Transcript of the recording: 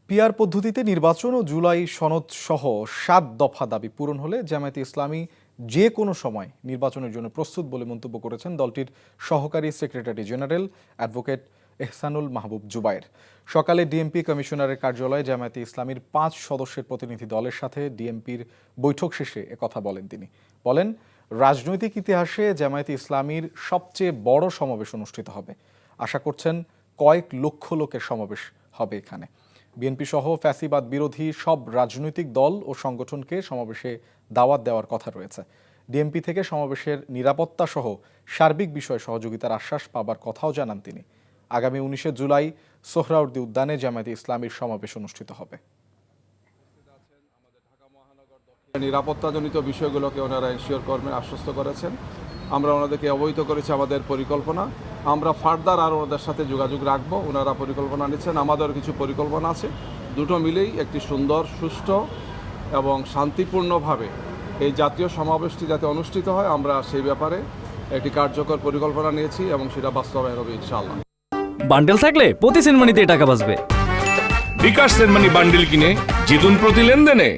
PR পদ্ধতিতে নির্বাচন ও জুলাই সনদ সহ ৭ দফা দাবি পূরণ হলে জামায়াতে ইসলামী যে কোনো সময় নির্বাচনের জন্য প্রস্তুত বলে মন্তব্য করেছেন দলটির সহকারী সেক্রেটারি জেনারেল অ্যাডভোকেট এহসানুল মাহবুব জুবায়ের। সকালে ডিএমপি কমিশনারের কার্যালয়ে জামায়াতে ইসলামীর ৫ সদস্যের প্রতিনিধি দলের সাথে ডিএমপির বৈঠক শেষে একথা বলেন তিনি। বলেন, রাজনৈতিক ইতিহাসে জামায়াতে ইসলামীর সবচেয়ে বড় সমাবেশ অনুষ্ঠিত হবে। আশা করছেন কয়েক লক্ষ লোকের সমাবেশ হবে এখানে। বিএনপি সহ ফ্যাসিবাদ বিরোধী সব রাজনৈতিক দল ও সংগঠনকে সমাবেশে দাওয়াত দেওয়ার কথা রয়েছে। ডিএমপি থেকে সমাবেশের নিরাপত্তা সহ সার্বিক বিষয়ে সহযোগিতার আশ্বাস পাবার কথাও জানান তিনি। আগামী ১৯ জুলাই সোহরাওয়ার্দী উদ্যানে জামায়াতে ইসলামীর সমাবেশ অনুষ্ঠিত হবে। নিরাপত্তাজনিত বিষয়গুলোকে ওনারা এনশিওর করবেন, আশ্বস্ত করেছেন। আমরা ওনাদেরকে অবহিত করেছি আমাদের পরিকল্পনা। আমরা ফার্দার আর ওনাদের সাথে যোগাযোগ রাখবো। ওনারা পরিকল্পনা নিচ্ছেন, আমাদের কিছু পরিকল্পনা আছে। দুটো মিলেই একটি সুন্দর, সুষ্ঠু এবং শান্তিপূর্ণভাবে এই জাতীয় সমাবেশটি যাতে অনুষ্ঠিত হয়, আমরা সেই ব্যাপারে একটি কার্যকর পরিকল্পনা নিয়েছি এবং সেটা বাস্তবায়ন হবে ইনশাআল্লাহ। বান্ডেল থাকলে প্রতি সেনমানিতে টাকা বাঁচবে। বিকাশ সেনমানি বান্ডেল কিনে জিতুন প্রতি লেনদেনে।